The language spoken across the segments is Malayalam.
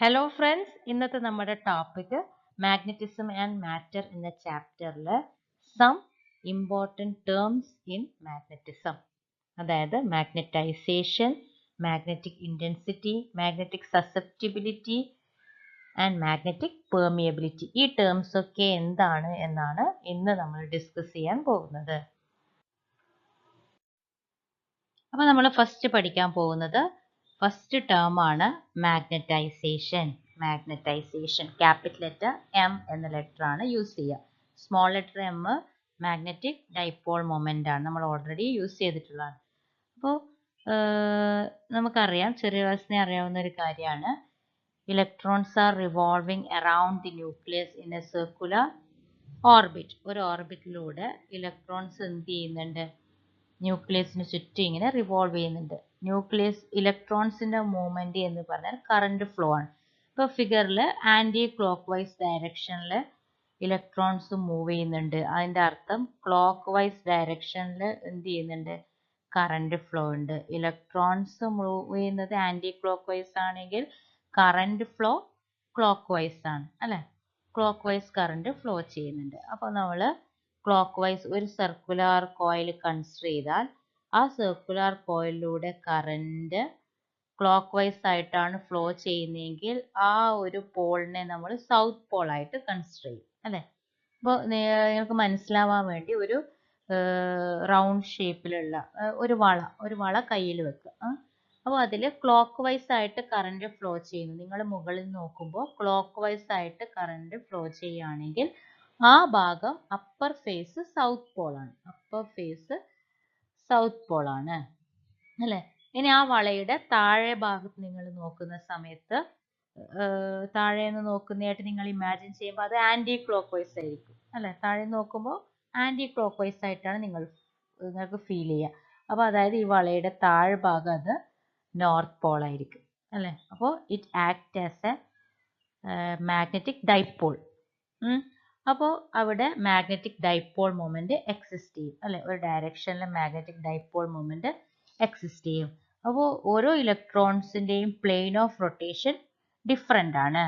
ഹലോ ഫ്രണ്ട്സ്, ഇന്നത്തെ നമ്മുടെ ടോപ്പിക് മാഗ്നറ്റിസം ആൻഡ് മാറ്റർ എന്ന ചാപ്റ്ററിൽ some important terms in magnetism, അതായത് magnetization, magnetic intensity, magnetic susceptibility and magnetic permeability. ഈ ടേംസ് ഒക്കെ എന്താണ് എന്നാണ് ഇന്ന് നമ്മൾ ഡിസ്കസ് ചെയ്യാൻ പോകുന്നത്. അപ്പോൾ നമ്മൾ ഫസ്റ്റ് പഠിക്കാൻ പോകുന്നത് ഫസ്റ്റ് ടേം ആണ് magnetisation. Magnetisation capital letter M എന്ന ലെറ്റർ ആണ് യൂസ് ചെയ്യുക. Small letter M magnetic dipole moment ആണ്, നമ്മൾ ഓൾറെഡി യൂസ് ചെയ്തിട്ടുള്ളതാണ്. അപ്പോൾ നമുക്കറിയാം, ചെറിയ ക്ലാസ്സിനെ അറിയാവുന്ന ഒരു കാര്യമാണ്, electrons are revolving around the nucleus in A circular orbit. ഒരു ഓർബിറ്റിലൂടെ ഇലക്ട്രോൺസ് എന്ത് ചെയ്യുന്നുണ്ട്, ന്യൂക്ലിയസിന് ചുറ്റും ഇങ്ങനെ റിവോൾവ് ചെയ്യുന്നുണ്ട്. ന്യൂക്ലിയസ് ഇലക്ട്രോൺസിന്റെ മൂവ്മെന്റ് എന്ന് പറഞ്ഞാൽ കറണ്ട് ഫ്ലോ ആണ്. ഇപ്പോൾ ഫിഗറിൽ ആന്റി ക്ലോക്ക് വൈസ് ഡയറക്ഷനിൽ ഇലക്ട്രോൺസ് മൂവ് ചെയ്യുന്നുണ്ട്. അതിൻ്റെ അർത്ഥം ക്ലോക്ക് വൈസ് ഡയറക്ഷനിൽ എന്ത് ചെയ്യുന്നുണ്ട്, കറണ്ട് ഫ്ലോ ഉണ്ട്. ഇലക്ട്രോൺസ് മൂവ് ചെയ്യുന്നത് ആന്റി ക്ലോക്ക് വൈസ് ആണെങ്കിൽ കറണ്ട് ഫ്ലോ ക്ലോക്ക് വൈസ് ആണ്, അല്ലെ? ക്ലോക്ക് വൈസ് കറണ്ട് ഫ്ലോ ചെയ്യുന്നുണ്ട്. അപ്പോൾ നമ്മൾ ക്ലോക്ക് വൈസ് ഒരു സർക്കുലർ കോയിൽ കൺസിഡർ ചെയ്താൽ ആ സർക്കുലർ കോയിലിലൂടെ കറണ്ട് ക്ലോക്ക് വൈസ് ആയിട്ടാണ് ഫ്ലോ ചെയ്യുന്നതെങ്കിൽ ആ ഒരു പോളിനെ നമ്മൾ സൗത്ത് പോൾ ആയിട്ട് കൺസിഡർ ചെയ്യും, അല്ലേ? അപ്പോൾ നിങ്ങൾക്ക് മനസ്സിലാവാൻ വേണ്ടി ഒരു റൗണ്ട് ഷേപ്പിലുള്ള ഒരു വള കയ്യിൽ വെക്കുക. അപ്പോൾ അതിൽ ക്ലോക്ക് വൈസ് ആയിട്ട് കറണ്ട് ഫ്ലോ ചെയ്യുന്നു. നിങ്ങൾ മുകളിൽ നോക്കുമ്പോൾ ക്ലോക്ക് വൈസ് ആയിട്ട് കറണ്ട് ഫ്ലോ ചെയ്യുകയാണെങ്കിൽ ആ ഭാഗം അപ്പർ ഫേസ് സൗത്ത് പോളാണ്. അപ്പർ ഫേസ് സൗത്ത് പോളാണ്, അല്ലേ? ഇനി ആ വളയുടെ താഴെ ഭാഗത്ത് നിങ്ങൾ നോക്കുന്ന സമയത്ത് താഴെ നിന്ന് നോക്കുന്നതായിട്ട് നിങ്ങൾ ഇമാജിൻ ചെയ്യുമ്പോൾ അത് ആന്റി ക്ലോക്ക് വൈസ് ആയിരിക്കും, അല്ലെ? താഴെ നോക്കുമ്പോൾ ആന്റി ക്ലോക്ക് വൈസ് ആയിട്ടാണ് നിങ്ങൾക്ക് ഫീൽ ചെയ്യുക. അപ്പോൾ അതായത് ഈ വളയുടെ താഴെ ഭാഗം അത് നോർത്ത് പോൾ ആയിരിക്കും, അല്ലേ? അപ്പോൾ it act as A magnetic dipole. അപ്പോൾ അവിടെ മാഗ്നറ്റിക് ഡൈപോൾ മൊമെന്റ് എക്സിസ്റ്റ് ചെയ്യും, അല്ലെ? ഒരു ഡയറക്ഷനിലെ മാഗ്നറ്റിക് ഡൈപോൾ മൊമെന്റ് എക്സിസ്റ്റ് ചെയ്യും. അപ്പോൾ ഓരോ ഇലക്ട്രോൺസിന്റെയും പ്ലെയിൻ ഓഫ് റൊട്ടേഷൻ ഡിഫറെൻ്റ് ആണ്.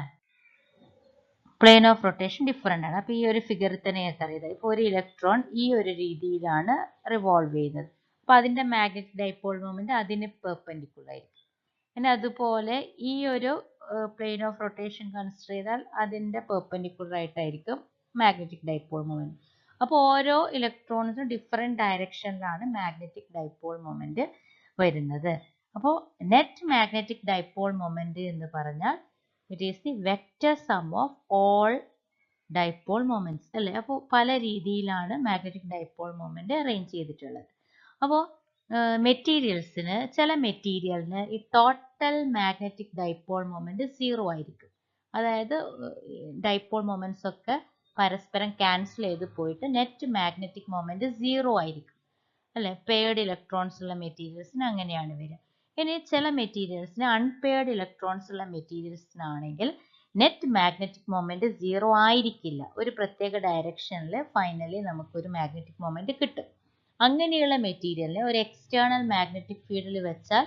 പ്ലെയിൻ ഓഫ് റൊട്ടേഷൻ ഡിഫറെൻ്റ് ആണ്. അപ്പോൾ ഈ ഒരു ഫിഗറിൽ തന്നെ അറിയാം, ഇപ്പോൾ ഒരു ഇലക്ട്രോൺ ഈ ഒരു രീതിയിലാണ് റിവോൾവ് ചെയ്യുന്നത്. അപ്പോൾ അതിന്റെ മാഗ്നറ്റിക് ഡൈപോൾ മൊമെന്റ് അതിന് പെർപെൻഡിക്കുലർ ആയിരിക്കും. പിന്നെ അതുപോലെ ഈ ഒരു പ്ലെയിൻ ഓഫ് റൊട്ടേഷൻ കൺസിഡർ ചെയ്താൽ അതിന്റെ പെർപെൻഡിക്കുലർ ആയിട്ടായിരിക്കും മാഗ്നറ്റിക് ഡൈപോൾ മൊമെന്റ്. അപ്പോൾ ഓരോ ഇലക്ട്രോൺസും ഡിഫറെന്റ് ഡയറക്ഷനിലാണ് മാഗ്നറ്റിക് ഡൈപോൾ മൊമെന്റ് വരുന്നത്. അപ്പോൾ നെറ്റ് മാഗ്നറ്റിക് ഡൈപോൾ മൊമെന്റ് എന്ന് പറഞ്ഞാൽ it is the vector some of all dipole moments, അല്ലേ? അപ്പോൾ പല രീതിയിലാണ് മാഗ്നറ്റിക് ഡൈപോൾ മൊമെന്റ് അറേഞ്ച് ചെയ്തിട്ടുള്ളത്. അപ്പോൾ മെറ്റീരിയൽസിന്, ചില മെറ്റീരിയലിന് ഈ ടോട്ടൽ മാഗ്നറ്റിക് ഡൈപോൾ മൊമെന്റ് 0 ആയിരിക്കും. അതായത് ഡൈപോൾ മൊമെന്റ്സ് ഒക്കെ പരസ്പരം ക്യാൻസൽ ചെയ്ത് പോയിട്ട് നെറ്റ് മാഗ്നറ്റിക് മൊമെന്റ് 0 ആയിരിക്കും, അല്ലെ? പെയർഡ് ഇലക്ട്രോൺസ് ഉള്ള മെറ്റീരിയൽസിന് അങ്ങനെയാണ് വരിക. ഇനി ചില മെറ്റീരിയൽസിന് അൺപെയർഡ് ഇലക്ട്രോൺസ് ഉള്ള മെറ്റീരിയൽസിനാണെങ്കിൽ നെറ്റ് മാഗ്നറ്റിക് മൊമെന്റ് 0 ആയിരിക്കില്ല. ഒരു പ്രത്യേക ഡയറക്ഷനിൽ ഫൈനലി നമുക്കൊരു മാഗ്നറ്റിക് മൊമെന്റ് കിട്ടും. അങ്ങനെയുള്ള മെറ്റീരിയലിനെ ഒരു എക്സ്റ്റേണൽ മാഗ്നറ്റിക് ഫീൽഡിൽ വെച്ചാൽ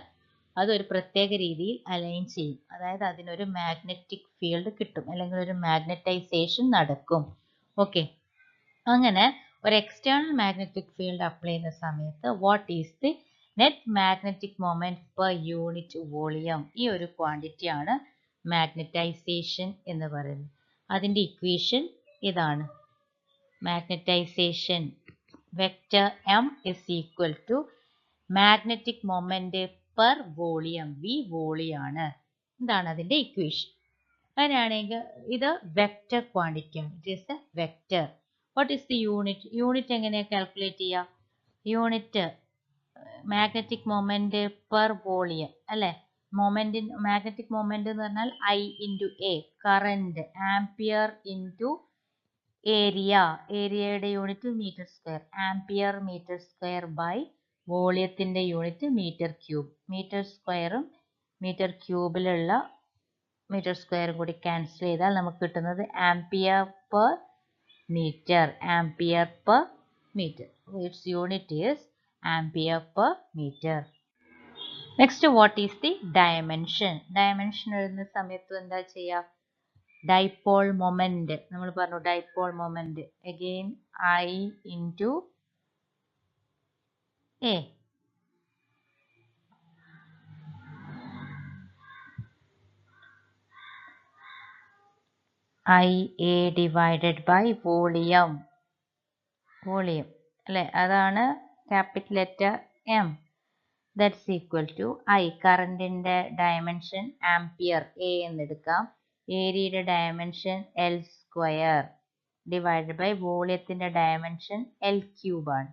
അതൊരു പ്രത്യേക രീതിയിൽ അലൈൻ ചെയ്യും. അതായത് അതിനൊരു മാഗ്നറ്റിക് ഫീൽഡ് കിട്ടും, അല്ലെങ്കിൽ ഒരു മാഗ്നറ്റൈസേഷൻ നടക്കും. ഓക്കെ, അങ്ങനെ ഒരു എക്സ്റ്റേണൽ മാഗ്നറ്റിക് ഫീൽഡ് അപ്ലൈ ചെയ്യുന്ന സമയത്ത് what is the net magnetic moment per unit volume, ഈ ഒരു ക്വാണ്ടിറ്റി ആണ് മാഗ്നറ്റൈസേഷൻ എന്ന് പറയുന്നത്. അതിന്റെ ഇക്വേഷൻ ഇതാണ്. Magnetization vector M is equal to magnetic moment per volume, V വോളിയാണ്. എന്താണ് അതിന്റെ ഇക്വേഷൻ? അങ്ങനെയാണെങ്കിൽ ഇത് വെക്റ്റർ ക്വാണ്ടിറ്റി ആണ്. It is a vector. What is the unit? Unit എങ്ങനെയാണ് കാൽക്കുലേറ്റ് ചെയ്യുക? Unit magnetic moment per volume, അല്ലെ? മാഗ്നറ്റിക് മൊമെന്റ് എന്ന് പറഞ്ഞാൽ I into A, current, ampere into area, ഏരിയയുടെ unit metre square, ampere metre square by വോളിയത്തിന്റെ യൂണിറ്റ് മീറ്റർ ക്യൂബ്. മീറ്റർ സ്ക്വയറും മീറ്റർ ക്യൂബിലുള്ള മീറ്റർ സ്ക്വയറും കൂടി ക്യാൻസൽ ചെയ്താൽ നമുക്ക് കിട്ടുന്നത് ampere per metre. Ampere per metre, it's unit is ampere per metre. Next what is the dimension? Dimension എഴുതുന്ന സമയത്ത് എന്താ ചെയ്യുക? ഡൈപോൾ മൊമെന്റ് നമ്മൾ പറഞ്ഞു. Dipole moment again I into A. IA divided by volume. Volume അല്ലെ, അതാണ് capital letter M. That's equal to I. കറണ്ടിന്റെ ഡയമെൻഷൻ ആംപിയർ A എന്നെടുക്കാം. ഏരിയയുടെ dimension L square divided by വോളിയത്തിന്റെ ഡയമെൻഷൻ L ക്യൂബ് ആണ്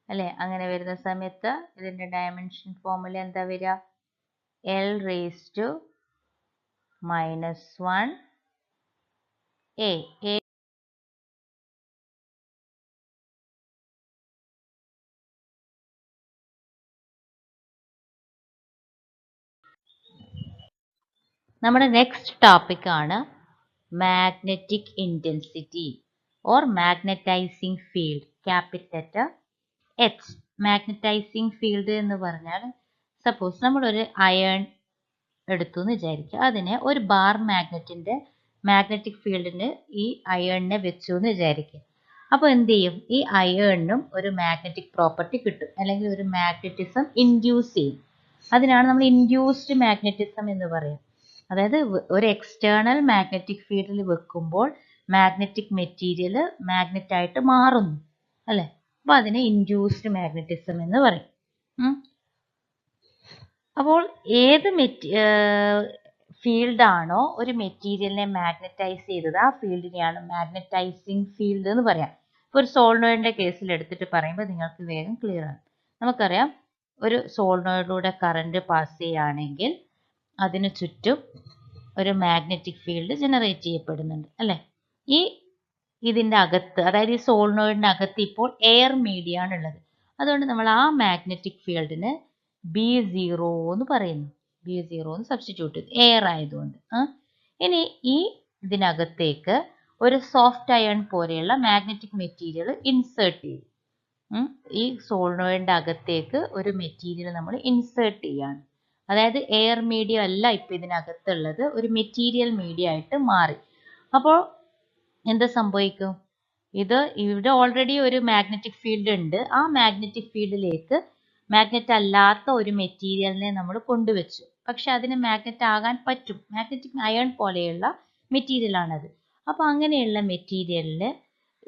അല്ലെ. അങ്ങനെ വരുന്ന സമയത്ത് ഇതിന്റെ ഡയമെൻഷൻ ഫോർമുല എന്താ വരിക? L raised to -1 A. നമ്മുടെ നെക്സ്റ്റ് ടോപ്പിക് ആണ് magnetic intensity or magnetizing field. Capital letter H. Magnetizing field എന്ന് പറഞ്ഞാൽ സപ്പോസ് നമ്മളൊരു അയൺ എടുത്തു എന്ന് വിചാരിക്കുക. അതിനെ ഒരു ബാർ മാഗ്നറ്റിന്റെ മാഗ്നറ്റിക് ഫീൽഡിന് ഈ അയണിനെ വെച്ചു എന്ന് വിചാരിക്കുക. അപ്പോൾ എന്ത് ചെയ്യും? ഈ അയണിനും ഒരു മാഗ്നറ്റിക് പ്രോപ്പർട്ടി കിട്ടും, അല്ലെങ്കിൽ ഒരു മാഗ്നറ്റിസം ഇൻഡ്യൂസ് ചെയ്യും. അതിനാണ് നമ്മൾ ഇൻഡ്യൂസ്ഡ് മാഗ്നറ്റിസം എന്ന് പറയുന്നത്. അതായത് ഒരു എക്സ്റ്റേണൽ മാഗ്നറ്റിക് ഫീൽഡിൽ വെക്കുമ്പോൾ മാഗ്നറ്റിക് മെറ്റീരിയൽ മാഗ്നറ്റ് ആയിട്ട് മാറുന്നു അല്ലെ. അപ്പൊ അതിനെ ഇൻഡ്യൂസ്ഡ് മാഗ്നറ്റിസം എന്ന് പറയും. അപ്പോൾ ഏത് ഫീൽഡാണോ ഒരു മെറ്റീരിയലിനെ മാഗ്നറ്റൈസ് ചെയ്തത് ആ ഫീൽഡിനെയാണ് മാഗ്നറ്റൈസിങ് ഫീൽഡ് എന്ന് പറയാം. ഇപ്പോൾ ഒരു സോളിനോയിഡിന്റെ കേസിൽ എടുത്തിട്ട് പറയുമ്പോൾ നിങ്ങൾക്ക് വേഗം ക്ലിയർ ആണ്. നമുക്കറിയാം, ഒരു സോളിനോയിഡിലൂടെ കറണ്ട് പാസ് ചെയ്യുകയാണെങ്കിൽ അതിന് ചുറ്റും ഒരു മാഗ്നറ്റിക് ഫീൽഡ് ജനറേറ്റ് ചെയ്യപ്പെടുന്നുണ്ട് അല്ലെ. ഇതിന്റെ അകത്ത്, അതായത് ഈ സോളിനോയിഡിന്റെ അകത്ത് ഇപ്പോൾ എയർ മീഡിയ ആണ് ഉള്ളത്. അതുകൊണ്ട് നമ്മൾ ആ മാഗ്നറ്റിക് ഫീൽഡിന് B0 എന്ന് പറയുന്നു. B0 എന്ന് സബ്സ്റ്റിറ്റ്യൂട്ട് ചെയ്തു, എയർ ആയതുകൊണ്ട്. ഇനി ഇതിനകത്തേക്ക് ഒരു സോഫ്റ്റ് അയൺ പോലെയുള്ള മാഗ്നറ്റിക് മെറ്റീരിയൽ ഇൻസേർട്ട് ചെയ്യും. ഈ സോളിനോയിഡിന്റെ അകത്തേക്ക് ഒരു മെറ്റീരിയൽ നമ്മൾ ഇൻസേർട്ട് ചെയ്യാണ്. അതായത് എയർ മീഡിയ അല്ല ഇപ്പൊ ഇതിനകത്തുള്ളത്, ഒരു മെറ്റീരിയൽ മീഡിയ ആയിട്ട് മാറി. അപ്പോൾ എന്ത് സംഭവിക്കും? ഇവിടെ ഓൾറെഡി ഒരു മാഗ്നറ്റിക് ഫീൽഡ് ഉണ്ട്. ആ മാഗ്നറ്റിക് ഫീൽഡിലേക്ക് മാഗ്നറ്റ് അല്ലാത്ത ഒരു മെറ്റീരിയലിനെ നമ്മൾ കൊണ്ടുവച്ചു. പക്ഷെ അതിന് മാഗ്നറ്റ് ആകാൻ പറ്റും. മാഗ്നറ്റിക് അയൺ പോലെയുള്ള മെറ്റീരിയൽ ആണത്. അപ്പൊ അങ്ങനെയുള്ള മെറ്റീരിയലിന്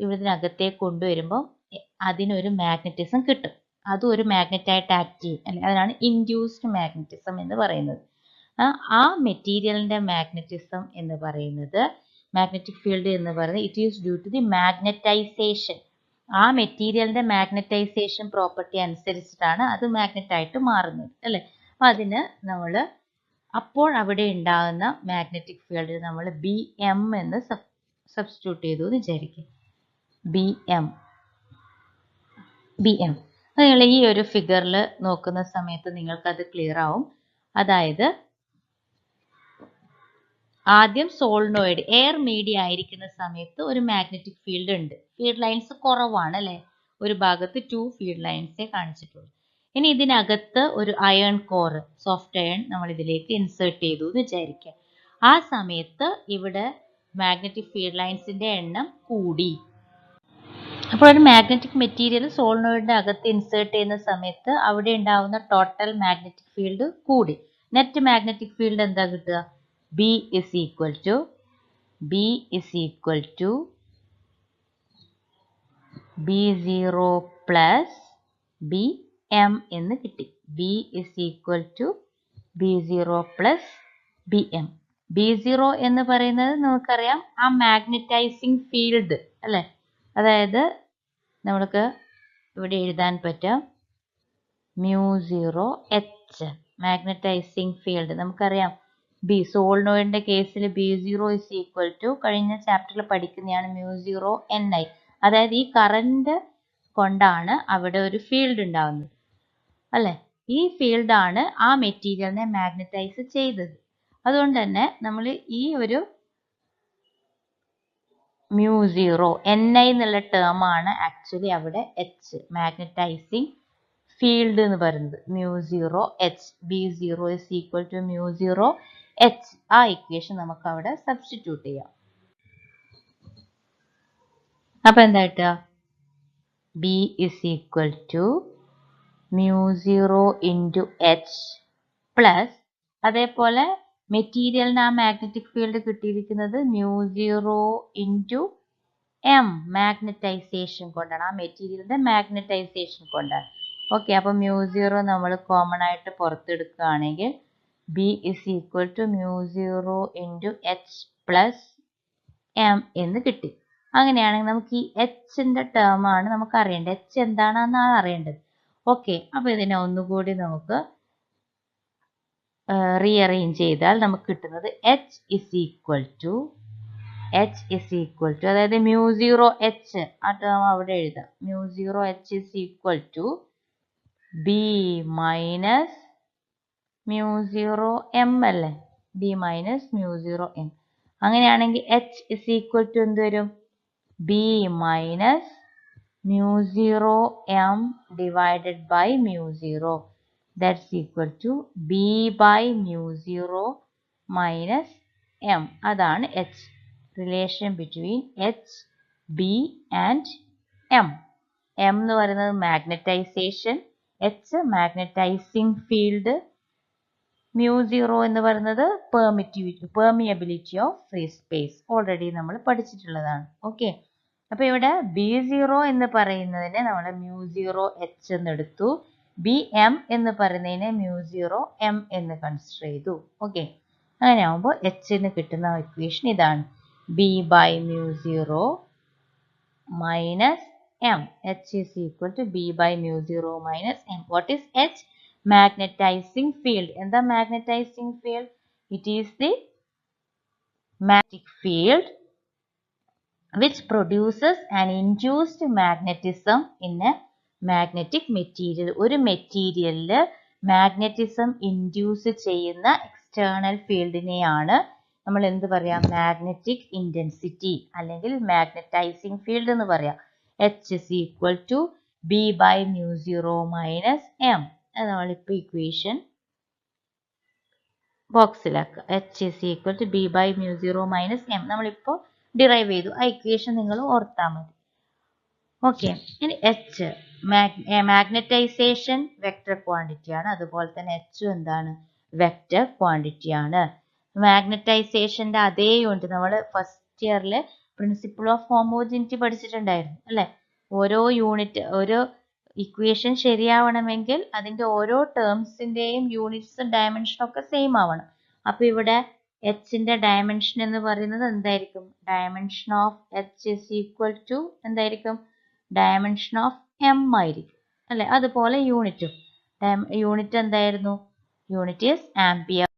ഇതിനകത്തേക്ക് കൊണ്ടുവരുമ്പോൾ അതിനൊരു മാഗ്നറ്റിസം കിട്ടും. അതും ഒരു മാഗ്നറ്റായിട്ട് ആക്ട് ചെയ്യും അല്ലെ. അതിനാണ് ഇൻഡ്യൂസ്ഡ് മാഗ്നറ്റിസം എന്ന് പറയുന്നത്. ആ മെറ്റീരിയലിന്റെ മാഗ്നറ്റിസം എന്ന് പറയുന്നത്, മാഗ്നറ്റിക് ഫീൽഡ് എന്ന് പറയുന്നത്, it is due to the magnetization. ആ മെറ്റീരിയലിന്റെ മാഗ്നറ്റൈസേഷൻ പ്രോപ്പർട്ടി അനുസരിച്ചിട്ടാണ് അത് മാഗ്നറ്റ് ആയിട്ട് മാറുന്നത് അല്ലെ. അപ്പൊ അതിന് നമ്മൾ അപ്പോൾ അവിടെ ഉണ്ടാകുന്ന മാഗ്നറ്റിക് ഫീൽഡ് നമ്മൾ BM എന്ന് സബ്സ്റ്റിറ്റ്യൂട്ട് ചെയ്തു എന്ന് വിചാരിക്കും. BM. നിങ്ങൾ ഈ ഒരു ഫിഗറിൽ നോക്കുന്ന സമയത്ത് നിങ്ങൾക്കത് ക്ലിയർ ആവും. അതായത് ആദ്യം സോളിനോയിഡ് എയർ മീഡിയ ആയിരിക്കുന്ന സമയത്ത് ഒരു മാഗ്നറ്റിക് ഫീൽഡ് ഉണ്ട്. ഫീൽഡ് ലൈൻസ് കുറവാണ് അല്ലെ. ഒരു ഭാഗത്ത് 2 ഫീൽഡ് ലൈൻസേ കാണിച്ചിട്ടുള്ളൂ. ഇനി ഇതിനകത്ത് ഒരു അയൺ കോർ, സോഫ്റ്റ് അയൺ നമ്മൾ ഇതിലേക്ക് ഇൻസേർട്ട് ചെയ്തു എന്ന് വിചാരിക്കുക. ആ സമയത്ത് ഇവിടെ മാഗ്നറ്റിക് ഫീൽഡ് ലൈൻസിന്റെ എണ്ണം കൂടി. അപ്പോൾ ഒരു മാഗ്നറ്റിക് മെറ്റീരിയൽ സോളിനോയിഡിന്റെ അകത്ത് ഇൻസേർട്ട് ചെയ്യുന്ന സമയത്ത് അവിടെ ഉണ്ടാവുന്ന ടോട്ടൽ മാഗ്നറ്റിക് ഫീൽഡ് കൂടി. നെറ്റ് മാഗ്നറ്റിക് ഫീൽഡ് എന്താ കിട്ടുക? B is equal to B0 plus BM എന്ന് കിട്ടി. B is equal to B0 plus BM. B0 എന്ന് പറയുന്നത് നമുക്കറിയാം ആ മാഗ്നറ്റൈസിങ് ഫീൽഡ് അല്ലെ. അതായത് നമ്മൾക്ക് ഇവിടെ എഴുതാൻ പറ്റും μ0H, മാഗ്നറ്റൈസിങ് ഫീൽഡ്. നമുക്കറിയാം സോളിനോയിഡിന്റെ കേസിൽ B0 is equal to, കഴിഞ്ഞ ചാപ്റ്ററിൽ പഠിക്കുന്നതാണ്, μ0Ni. അതായത് ഈ കറന്റ് കൊണ്ടാണ് അവിടെ ഒരു ഫീൽഡ് ഉണ്ടാവുന്നത് അല്ലെ. ഈ ഫീൽഡാണ് ആ മെറ്റീരിയലിനെ മാഗ്നറ്റൈസ് ചെയ്തത്. അതുകൊണ്ട് തന്നെ നമ്മൾ ഈ ഒരു μ0 Ni എന്നുള്ള ടേം ആണ് ആക്ച്വലി അവിടെ H, മാഗ്നറ്റൈസിങ് ഫീൽഡ് എന്ന് പറയുന്നത് mu0 h. B0 is equal to mu0 h. ആ ഇക്വേഷൻ നമുക്ക് അവിടെ സബ്സ്റ്റിറ്റ്യൂട്ട് ചെയ്യാം. അപ്പൊ എന്താ കിട്ടുക? B is equal to mu0 into h plus അതേപോലെ മെറ്റീരിയലിന് ആ മാഗ്നറ്റിക് ഫീൽഡ് കിട്ടിയിരിക്കുന്നത് mu0 into m മാഗ്നറ്റൈസേഷൻ കൊണ്ടാണ്, ആ മെറ്റീരിയലിന്റെ മാഗ്നറ്റൈസേഷൻ കൊണ്ടാണ്. ഓക്കെ, അപ്പൊ mu0 നമ്മൾ കോമൺ ആയിട്ട് പുറത്തെടുക്കുകയാണെങ്കിൽ B is equal to mu0 into h plus m എന്ന് കിട്ടി. അങ്ങനെയാണെങ്കിൽ നമുക്ക് ഈ എച്ചിന്റെ ടേം ആണ് നമുക്ക് അറിയേണ്ടത്. എച്ച് എന്താണെന്നാണ് അറിയേണ്ടത്. ഓക്കെ, അപ്പൊ ഇതിനെ ഒന്നുകൂടി നമുക്ക് റീഅറേഞ്ച് ചെയ്താൽ നമുക്ക് കിട്ടുന്നത് h is equal to അതായത് mu0 h, ആ ടേം അവിടെ എഴുതാം. mu0 h is equal to b minus mu0 m അല്ലേ? b minus mu0 m. അങ്ങനെയാണെങ്കിൽ h is equal to എന്ത് വരും? b minus mu0 m divided by mu0. That's equal to b by mu0 minus m. അതാണ് h. Relation between h, b and m. m എന്ന് പറയുന്നത് magnetisation, h magnetizing field, mu0 എന്ന് പറയുന്നത് permeability of free space. Already നമ്മൾ പഠിച്ചിട്ടുള്ളതാണ്. ഓക്കെ, അപ്പൊ ഇവിടെ B0 എന്ന് പറയുന്നതിനെ നമ്മൾ mu0 h എന്നെടുത്തു. Bm എന്ന് പറയുന്നതിനെ mu0 m എന്ന് കൺസിഡർ ചെയ്തു. ഓക്കെ, അങ്ങനെ ആവുമ്പോൾ h കിട്ടുന്ന ഇക്വേഷൻ ഇതാണ്. B by mu0 minus m. h is equal to b by mu0 minus m. What is h? Magnetizing field. എന്താ magnetizing field? It is the magnetic field which produces an induced magnetism in a magnetic material. ഒരു മെറ്റീരിയലില് മാഗ്നറ്റിസം ഇൻഡ്യൂസ് ചെയ്യുന്ന എക്സ്റ്റേണൽ ഫീൽഡിനെയാണ് നമ്മൾ എന്ത് പറയാം? മാഗ്നറ്റിക് ഇന്റൻസിറ്റി അല്ലെങ്കിൽ മാഗ്നറ്റൈസിങ് ഫീൽഡ് എന്ന് പറയാം. h is equal to b by mu0 minus m. നമ്മളിപ്പോൾ equation ബോക്സിലാക്കുക. h is equal to b by mu0 minus m നമ്മളിപ്പോൾ ഡിറൈവ് ചെയ്തു. ആ ഇക്വേഷൻ നിങ്ങൾ ഓർത്താൽ മതി. ഓക്കെ, ഇനി h മാഗ്നറ്റൈസേഷൻ വെക്റ്റർ ക്വാണ്ടിറ്റി ആണ്. അതുപോലെ തന്നെ h എന്താണ്? വെക്റ്റർ ക്വാണ്ടിറ്റി ആണ്. മാഗ്നറ്റൈസേഷന്റെ അതേ യൂണിറ്റ് നമ്മൾ ഫസ്റ്റ് ഇയറിൽ പ്രിൻസിപ്പിൾ ഓഫ് ഹോമോജിനിറ്റി പഠിച്ചിട്ടുണ്ടായിരുന്നു അല്ലെ? ഓരോ യൂണിറ്റ്, ഓരോ ഇക്വേഷൻ ശരിയാവണമെങ്കിൽ അതിന്റെ ഓരോ ടേംസിന്റെയും യൂണിറ്റ്സും ഡയമെൻഷനും ഒക്കെ സെയിം ആവണം. അപ്പൊ ഇവിടെ എച്ചിന്റെ ഡയമെൻഷൻ എന്ന് പറയുന്നത് എന്തായിരിക്കും? Dimension of h is equal to എന്തായിരിക്കും? ഡയമെൻഷൻ ഓഫ് m ആയിരിക്കും അല്ലെ? അതുപോലെ യൂണിറ്റും, യൂണിറ്റ് എന്തായിരുന്നു? Unit is ampere.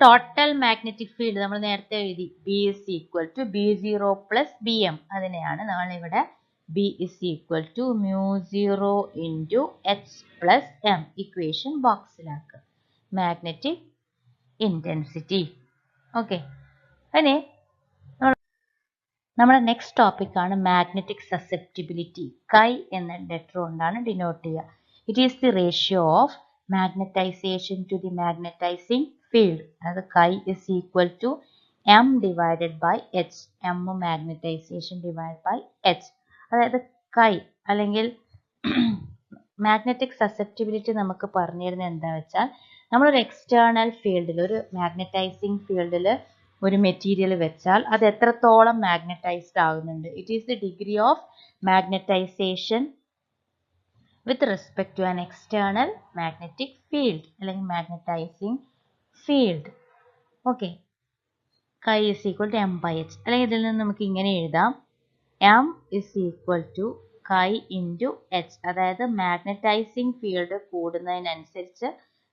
Total magnetic field നമ്മൾ നേരത്തെ എഴുതി. B is equal to B0 plus BM. അതിനെയാണ് നമ്മൾ ഇവിടെ B is equal to mu0 into H plus M equation ബോക്സിലാക്കുക. Magnetic intensity. ഓക്കെ, അതിനെ നമ്മുടെ നെക്സ്റ്റ് ടോപ്പിക് ആണ് മാഗ്നറ്റിക് സസെപ്റ്റിബിലിറ്റി. കൈ എന്ന ലെറ്റർ കൊണ്ടാണ് ഡിനോട്ട് ചെയ്യുക. It is the ratio of magnetization to the magnetizing field. അതായത് chi is equal to m divided by h. m magnetization divide by h. അതായത് കൈ അല്ലെങ്കിൽ മാഗ്നറ്റിക് സസെപ്റ്റിബിലിറ്റി നമുക്ക് പറഞ്ഞു തരുന്നത് എന്താ വെച്ചാൽ, നമ്മളൊരു എക്സ്റ്റേണൽ ഫീൽഡിൽ, ഒരു മാഗ്നറ്റൈസിങ് ഫീൽഡിൽ ഒരു മെറ്റീരിയൽ വെച്ചാൽ അത് എത്രത്തോളം മാഗ്നറ്റൈസ്ഡ് ആകുന്നുണ്ട്. It is the degree of magnetization with respect to an external magnetic field അല്ലെങ്കിൽ magnetizing field. Okay, chi is equal to m by h. അല്ലെങ്കിൽ ഇതിൽ നിന്ന് നമുക്ക് ഇങ്ങനെ എഴുതാം, m is equal to chi into h. അതായത് മാഗ്നറ്റൈസിങ് ഫീൽഡ് കൂടുന്നതിനനുസരിച്ച്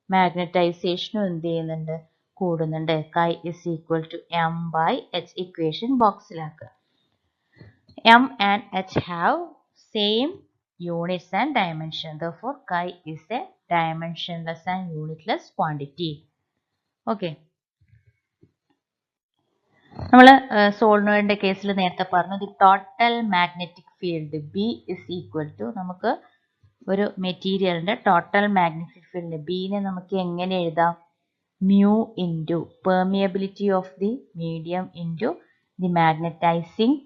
മാഗ്നറ്റൈസേഷനും എന്ത് ചെയ്യുന്നുണ്ട്? കൂടുന്നുണ്ട്. Chi is equal to m by h equation ബോക്സിലാക്കുക. m and h have same units and dimension. Therefore, chi is a dimensionless and unitless quantity. Okay, നമ്മൾ സോളിനോയിഡിന്റെ കേസിൽ നേരത്തെ പറഞ്ഞു the total magnetic field B is equal to, നമുക്ക് ഒരു മെറ്റീരിയലിന്റെ ടോട്ടൽ മാഗ്നറ്റിക് ഫീൽഡ് ബിനെ നമുക്ക് എങ്ങനെ എഴുതാം? Mu into permeability of the medium into the magnetizing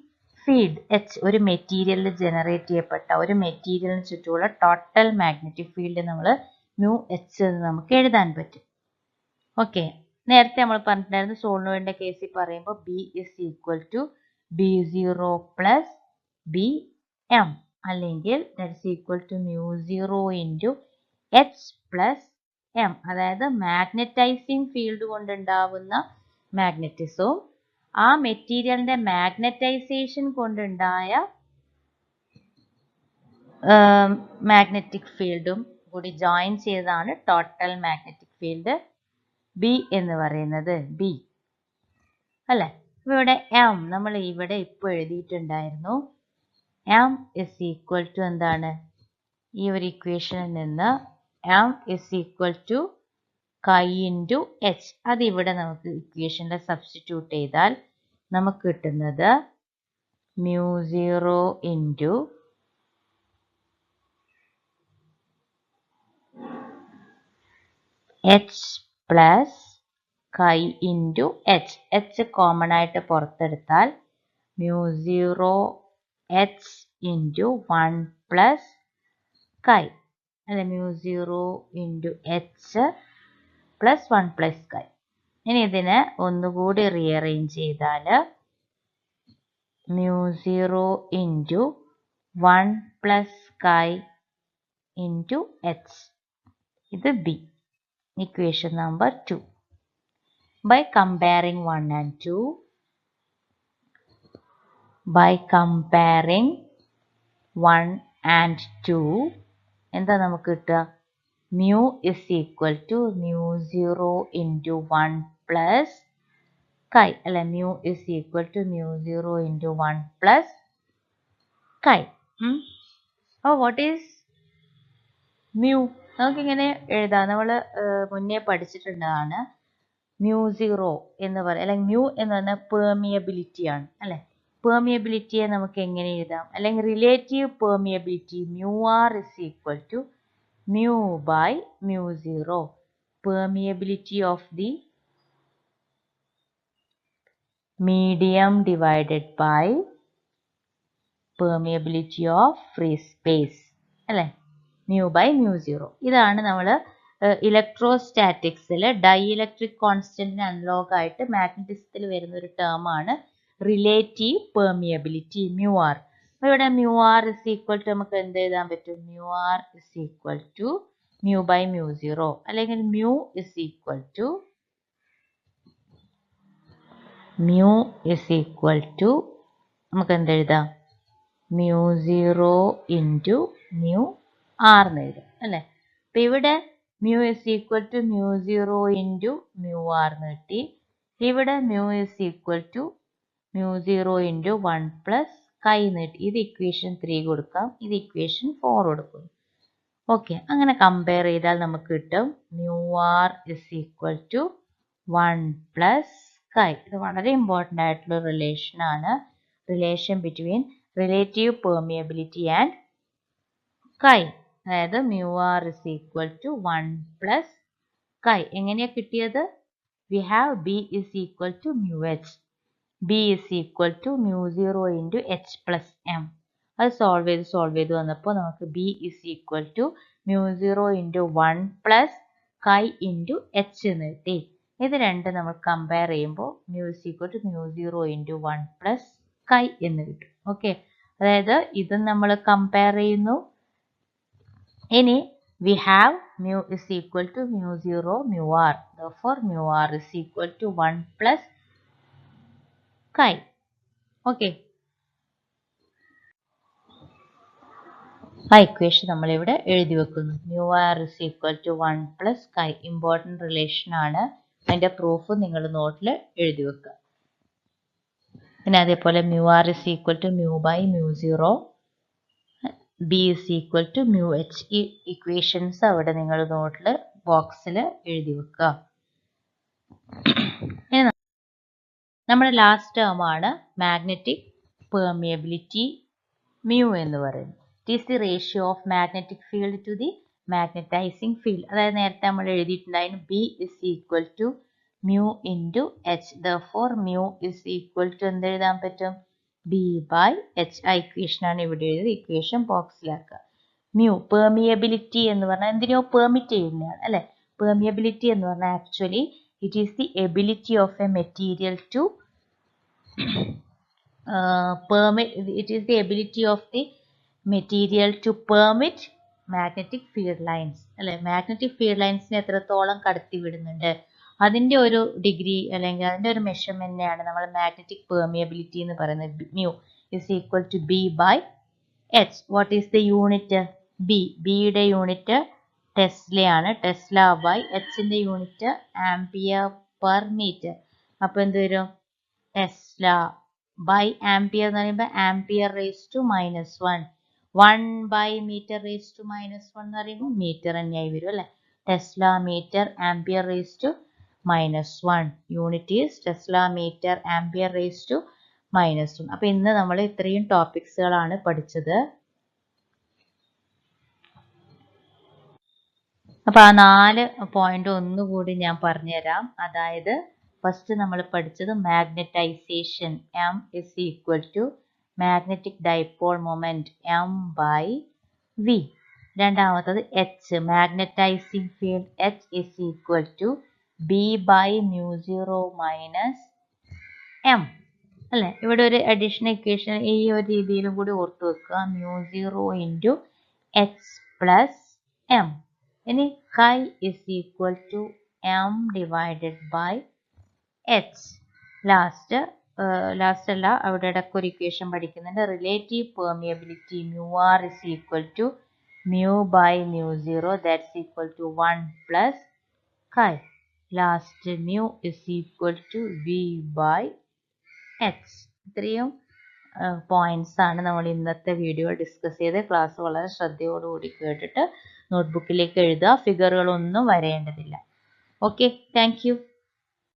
field H. ഒരു മെറ്റീരിയലിൽ ജനറേറ്റ് ചെയ്യപ്പെട്ട ഒരു മെറ്റീരിയലിന് ചുറ്റുമുള്ള ടോട്ടൽ മാഗ്നറ്റിക് ഫീൽഡ് നമ്മൾ മ്യൂ എച്ച് എന്ന് നമുക്ക് എഴുതാൻ പറ്റും. ഓക്കെ, നേരത്തെ നമ്മൾ പറഞ്ഞിട്ടുണ്ടായിരുന്നു സോളിനോയിഡിന്റെ കേസിൽ പറയുമ്പോൾ B is equal to B zero plus B M, അല്ലെങ്കിൽ that is equal to mu zero into H plus M. അതായത് മാഗ്നറ്റൈസിങ് ഫീൽഡ് കൊണ്ടുണ്ടാവുന്ന മാഗ്നറ്റിസവും ആ മെറ്റീരിയലിന്റെ മാഗ്നറ്റൈസേഷൻ കൊണ്ടുണ്ടായ മാഗ്നറ്റിക് ഫീൽഡും കൂടി ജോയിൻ ചെയ്തതാണ് ടോട്ടൽ മാഗ്നറ്റിക് ഫീൽഡ് ബി എന്ന് പറയുന്നത്. ബി അല്ലെ? ഇവിടെ എം നമ്മൾ ഇവിടെ ഇപ്പോൾ എഴുതിയിട്ടുണ്ടായിരുന്നു. എം ഇസ് ഈക്വൽ ടു എന്താണ്? ഈ ഒരു ഇക്വേഷനിൽ നിന്ന് M is equal to chi into H. അതിവിടെ നമുക്ക് ഇക്വേഷനിൽ സബ്സ്റ്റിറ്റ്യൂട്ട് ചെയ്താൽ നമുക്ക് കിട്ടുന്നത് mu zero into H plus chi into H. H common ആയിട്ട് പുറത്തെടുത്താൽ mu zero H into 1 plus chi, അല്ലെ? Mu zero into H plus 1 plus chi. ഇനി ഇതിനെ ഒന്നുകൂടി റീഅറേഞ്ച് ചെയ്താൽ mu zero into 1 plus chi into H. ഇത് B, equation number 2. By comparing 1 and 2, എന്താ നമുക്ക് കിട്ടുക? Mu is equal to mu zero into 1 plus chi, അല്ലെ? Mu is equal to mu zero into 1 plus chi. What is mu? നമുക്കിങ്ങനെ എഴുതാം. നമ്മൾ മുന്നേ പഠിച്ചിട്ടുള്ളതാണ്. മ്യൂ സീറോ എന്ന് പറയുക, അല്ലെങ്കിൽ മ്യൂ എന്ന് പറഞ്ഞാൽ പെർമിയബിലിറ്റി ആണ്, അല്ലെ? പെർമിയബിലിറ്റിയെ നമുക്ക് എങ്ങനെ എഴുതാം? അല്ലെങ്കിൽ relative permeability mu R is equal to mu by mu zero. Permeability of the medium divided by permeability of free space, അല്ലെ? Mu by mu zero. ഇതാണ് നമ്മൾ ഇലക്ട്രോസ്റ്റാറ്റിക്സിൽ ഡൈഇലക്ട്രിക് കോൺസ്റ്റന്റിന് അനലോഗ് ആയിട്ട് മാഗ്നറ്റിസത്തിൽ വരുന്ന ഒരു ടേം ആണ് റിലേറ്റീവ് പെർമിയബിലിറ്റി മ്യൂ ആർ. അപ്പോൾ ഇവിടെ mu R is equal to നമുക്ക് എന്ത് എഴുതാൻ പറ്റും? Mu R is equal to mu by mu zero, അല്ലെങ്കിൽ മ്യൂ ഇസ് ഈക്വൽ ടു നമുക്ക് എന്ത് എഴുതാം? Mu zero into mu r എന്ന് എഴുതാം, അല്ലേ? അപ്പം ഇവിടെ mu is equal to mu zero into mu r എന്ന് കിട്ടി. ഇവിടെ mu is equal to mu zero into 1 plus chi എന്ന് കിട്ടി. ഇത് ഇക്വേഷൻ 3 കൊടുക്കാം, ഇത് ഇക്വേഷൻ 4 കൊടുക്കും. ഓക്കെ, അങ്ങനെ കമ്പയർ ചെയ്താൽ നമുക്ക് കിട്ടും mu R is equal to 1 plus chi. ഇത് വളരെ ഇമ്പോർട്ടൻ്റ് ആയിട്ടുള്ള റിലേഷൻ ആണ്, relation between relative permeability and chi. അതായത് mu R is equal to 1 plus chi. എങ്ങനെയാണ് കിട്ടിയത്? We have B is equal to mu H. B is equal to mu zero into H plus M. അത് സോൾവ് ചെയ്ത് വന്നപ്പോൾ നമുക്ക് B is equal to mu zero into 1 plus chi into H എന്ന് കിട്ടി. ഇത് രണ്ടും നമ്മൾ കമ്പയർ ചെയ്യുമ്പോൾ mu is equal to mu zero into 1 plus chi എന്ന് കിട്ടും. ഓക്കെ, അതായത് ഇത് നമ്മൾ കമ്പയർ ചെയ്യുന്നു. ഇനി we have mu is equal to mu 0 mu r. Therefore mu r is equal to 1 plus chi. Okay. ആ ഇക്വേഷൻ നമ്മൾ ഇവിടെ എഴുതി വെക്കുന്നു. mu r is equal to 1 plus chi. Important relation ആണ്. അതിൻ്റെ പ്രൂഫ് നിങ്ങൾ നോട്ടിൽ എഴുതി വെക്കുക. പിന്നെ അതേപോലെ mu r is equal to mu by mu 0. B is equal to mu h. ഈ ഇക്വേഷൻസ് അവിടെ നിങ്ങൾ നോട്ടിൽ ബോക്സിൽ എഴുതി വെക്കുക. ഇനി നമ്മുടെ ലാസ്റ്റ് ടേം ആണ് മാഗ്നറ്റിക് പെർമിയബിലിറ്റി mu എന്ന് പറയുന്നത്. It is the ratio of magnetic field to the magnetizing field. അതായത് നേരത്തെ നമ്മൾ എഴുതിയിട്ടുണ്ടായിരുന്നു B is equal to mu into H. Therefore mu is equal to എന്തെഴുതാൻ പറ്റും? B by H. ആ ഇക്വേഷനാണ് ഇവിടെ എഴുതിയത്. ഇക്വേഷൻ ബോക്സിലാക്കുക. mu പെർമിയബിലിറ്റി എന്ന് പറഞ്ഞാൽ എന്തിനോ പെർമിറ്റ് ചെയ്യുന്നതാണ് അല്ലെ. പെർമിയബിലിറ്റി എന്ന് പറഞ്ഞാൽ actually it is the ability of a material to it is the ability of the material to permit magnetic field lines അല്ലെ. മാഗ്നറ്റിക് ഫീൽഡ് ലൈൻസിനെ എത്രത്തോളം കടത്തി വിടുന്നുണ്ട് അതിൻ്റെ ഒരു ഡിഗ്രി അല്ലെങ്കിൽ അതിൻ്റെ ഒരു മെഷർമെന്റിനെയാണ് നമ്മൾ മാഗ്നറ്റിക് പെർമിയബിലിറ്റി എന്ന് പറയുന്നത്. mu is equal to b by h. what is the unit? b. ബിയുടെ യൂണിറ്റ് ടെസ്ലയാണ്. ടെസ്ല ബൈ എച്ചിന്റെ യൂണിറ്റ് ആംപിയർ പെർ മീറ്റർ. അപ്പൊ എന്ത് വരും? ടെസ്ല ബൈ ആംപിയർ എന്ന് പറയുമ്പോൾ ampere raise to -1. 1 by metre raise to -1 എന്ന് പറയുമ്പോൾ മീറ്റർ തന്നെയായി വരും അല്ലെ. Tesla metre ampere raise to -1. Unit is tesla metre ampere raise to -1. അപ്പൊ ഇന്ന് നമ്മൾ ഇത്രയും ടോപ്പിക്സുകളാണ് പഠിച്ചത്. അപ്പൊ ആ 4 പോയിന്റ് ഒന്നുകൂടി ഞാൻ പറഞ്ഞുതരാം. അതായത് ഫസ്റ്റ് നമ്മൾ പഠിച്ചത് magnetization. M is equal to magnetic dipole moment M by V. രണ്ടാമത്തത് H, magnetizing field H is equal to B by mu 0 minus M അല്ലെ. ഇവിടെ ഒരു അഡീഷണൽ ഇക്വേഷൻ ഈ ഒരു രീതിയിലും കൂടി ഓർത്തു വെക്കുക. Mu 0 into H plus M. ഇനി chi is equal to M divided by H. Last അല്ല, അവിടെ ഇടയ്ക്ക് ഒരു ഇക്വേഷൻ പഠിക്കുന്നുണ്ട്. Relative permeability mu r is equal to mu by µ0 that's equal to 1 plus chi. Last mu is equal to v by h. ഇത്രയും പോയിന്റ്സ് ആണ് നമ്മൾ ഇന്നത്തെ വീഡിയോ ഡിസ്കസ് ചെയ്ത്. ക്ലാസ് വളരെ ശ്രദ്ധയോടുകൂടി കേട്ടിട്ട് നോട്ട്ബുക്കിലേക്ക് എഴുതുക. ഫിഗറുകളൊന്നും വരേണ്ടതില്ല. Okay, thank U.